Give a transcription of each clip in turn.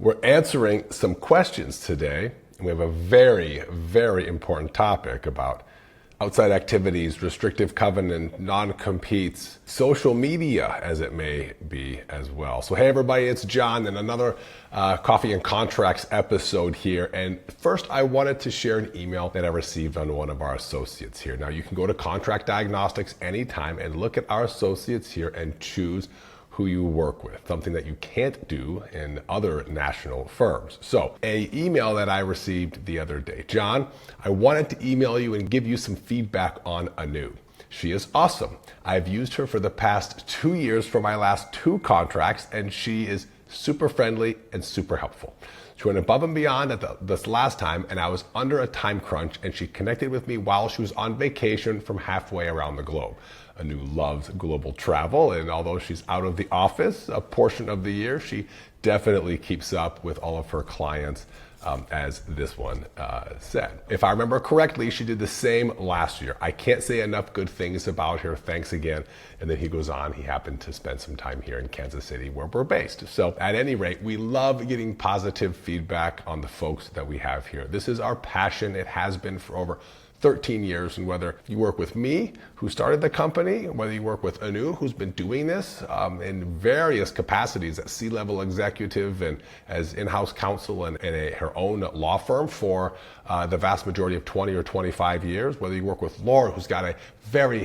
We're answering some questions today, and we have a very, very important topic about outside activities, restrictive covenant, non-competes, social media as it may be as well. So hey everybody, it's John and another Coffee and Contracts episode here. And first I wanted to share an email that I received on one of our associates here. Now you can go to Contract Diagnostics anytime and look at our associates here and choose who you work with, something that you can't do in other national firms. So a email that I received the other day. John, I wanted to email you and give you some feedback on Anu. She is awesome. I've used her for the past 2 years for my last 2 contracts, and she is super friendly and super helpful. She went above and beyond at this last time, and I was under a time crunch, and she connected with me while she was on vacation from halfway around the globe. Anu loves global travel, and although she's out of the office a portion of the year, she definitely keeps up with all of her clients, as this one said. If I remember correctly, she did the same last year. I can't say enough good things about her. Thanks again. And then he goes on, he happened to spend some time here in Kansas City where we're based. So at any rate, we love getting positive feedback on the folks that we have here. This is our passion. It has been for over 13 years, and whether you work with me, who started the company, whether you work with Anu, who's been doing this in various capacities as C-level executive and as in-house counsel and her own law firm for the vast majority of 20 or 25 years, whether you work with Laura, who's got a very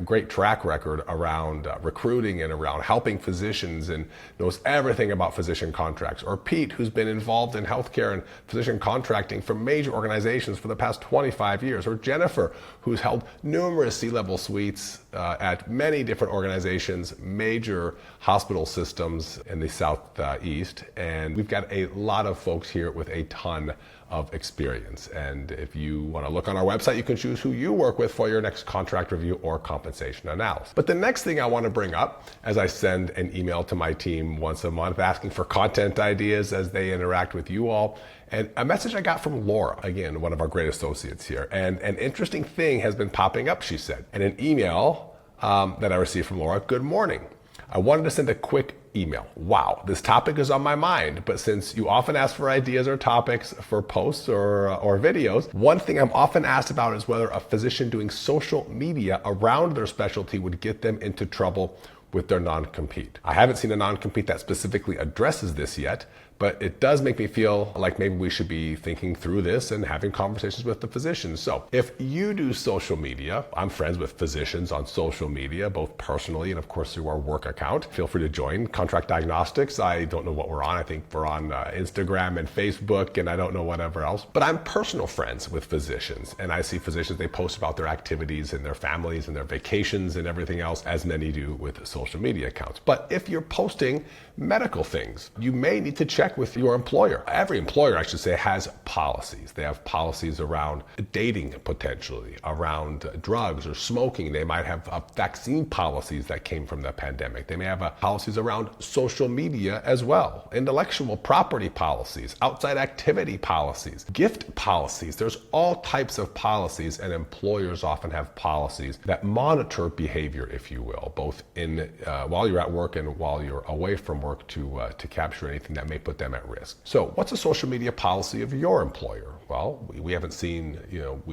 great track record around recruiting and around helping physicians and knows everything about physician contracts, or Pete, who's been involved in healthcare and physician contracting for major organizations for the past 25 years, or Jennifer, who's held numerous C-level suites at many different organizations, major hospital systems in the Southeast. And we've got a lot of folks here with a ton of experience. And if you want to look on our website, you can choose who you work with for your next contract review or compensation analysis. But the next thing I want to bring up, as I send an email to my team once a month asking for content ideas as they interact with you all, and a message I got from Laura, again, one of our great associates here. And an interesting thing has been popping up, she said, in an email that I received from Laura. Good morning. I wanted to send a quick email. Wow, this topic is on my mind, but since you often ask for ideas or topics for posts or videos, one thing I'm often asked about is whether a physician doing social media around their specialty would get them into trouble with their non-compete. I haven't seen a non-compete that specifically addresses this yet, but it does make me feel like maybe we should be thinking through this and having conversations with the physicians. So if you do social media, I'm friends with physicians on social media, both personally and of course through our work account. Feel free to join Contract Diagnostics. I don't know what we're on. I think we're on Instagram and Facebook and I don't know whatever else. But I'm personal friends with physicians, and I see physicians, they post about their activities and their families and their vacations and everything else, as many do with social media accounts. But if you're posting medical things, you may need to check with your employer. Every employer, I should say, has policies. They have policies around dating, potentially, around drugs or smoking. They might have vaccine policies that came from the pandemic. They may have policies around social media as well, intellectual property policies, outside activity policies, gift policies. There's all types of policies, and employers often have policies that monitor behavior, if you will, both in while you're at work and while you're away from work to capture anything that may put them at risk. So what's a social media policy of your employer? Well, we haven't seen,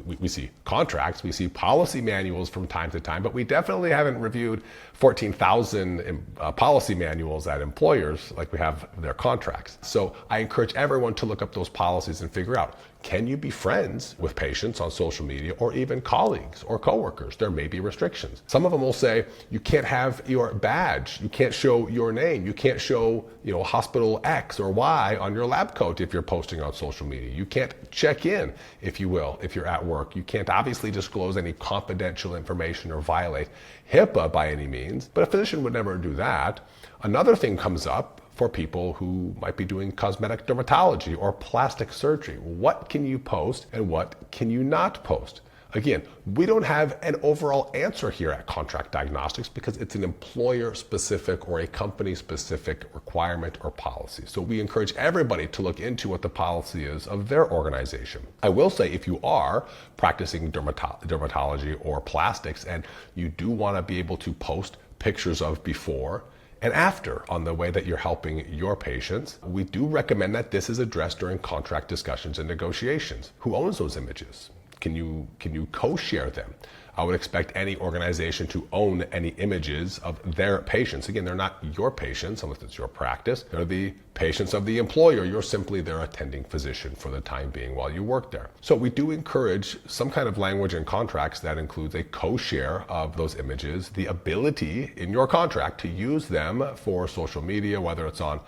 we see contracts, we see policy manuals from time to time, but we definitely haven't reviewed 14,000 policy manuals at employers like we have their contracts. So I encourage everyone to look up those policies and figure out, can you be friends with patients on social media or even colleagues or coworkers? There may be restrictions. Some of them will say you can't have your badge, you can't show your name, you can't show hospital X or Y on your lab coat if you're posting on social media. You can't check in, if you will, if you're at work. You can't obviously disclose any confidential information or violate HIPAA by any means, but a physician would never do that. Another thing comes up for people who might be doing cosmetic dermatology or plastic surgery. What can you post and what can you not post? Again, we don't have an overall answer here at Contract Diagnostics because it's an employer-specific or a company-specific requirement or policy. So we encourage everybody to look into what the policy is of their organization. I will say, if you are practicing dermatology or plastics and you do want to be able to post pictures of before and after on the way that you're helping your patients. We do recommend that this is addressed during contract discussions and negotiations. Who owns those images? Can you co-share them? I would expect any organization to own any images of their patients. Again, they're not your patients unless it's your practice. They're the patients of the employer. You're simply their attending physician for the time being while you work there. So we do encourage some kind of language in contracts that includes a co-share of those images, the ability in your contract to use them for social media, whether it's on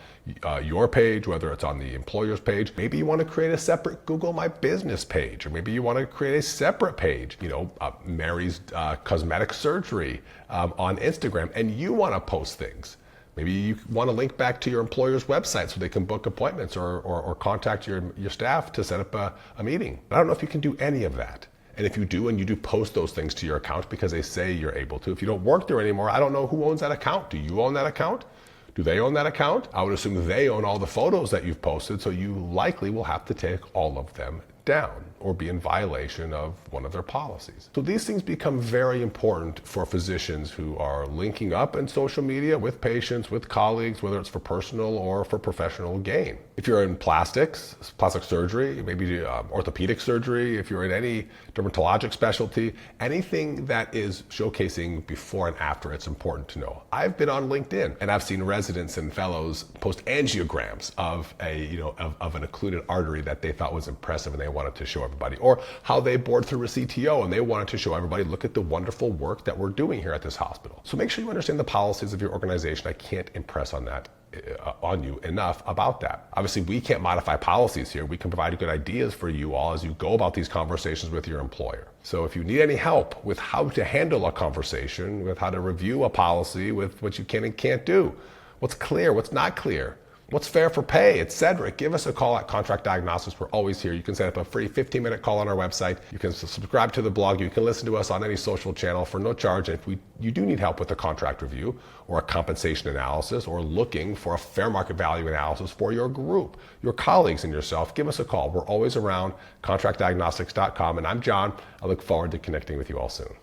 your page, whether it's on the employer's page. Maybe you want to create a separate Google My Business page, or maybe you want to create a separate page, Mary's cosmetic surgery on Instagram, and you want to post things. Maybe you want to link back to your employer's website so they can book appointments or contact your staff to set up a meeting. I don't know if you can do any of that. And if you do, and you do post those things to your account because they say you're able to, if you don't work there anymore, I don't know who owns that account. Do you own that account? Do they own that account? I would assume they own all the photos that you've posted, so you likely will have to take all of them down or be in violation of one of their policies. So these things become very important for physicians who are linking up in social media with patients, with colleagues, whether it's for personal or for professional gain. If you're in plastic surgery, maybe orthopedic surgery, if you're in any dermatologic specialty, anything that is showcasing before and after, it's important to know. I've been on LinkedIn and I've seen residents and fellows post angiograms of of an occluded artery that they thought was impressive and they wanted to show everybody, or how they bored through a CTO and they wanted to show everybody, look at the wonderful work that we're doing here at this hospital. So make sure you understand the policies of your organization. I can't impress on you enough about that. Obviously, we can't modify policies here. We can provide good ideas for you all as you go about these conversations with your employer. So if you need any help with how to handle a conversation, with how to review a policy, with what you can and can't do, what's clear, what's not clear, what's fair for pay, etc., give us a call at Contract Diagnostics. We're always here. You can set up a free 15-minute call on our website. You can subscribe to the blog. You can listen to us on any social channel for no charge. And if you do need help with a contract review or a compensation analysis or looking for a fair market value analysis for your group, your colleagues and yourself, give us a call. We're always around, contractdiagnostics.com. And I'm John. I look forward to connecting with you all soon.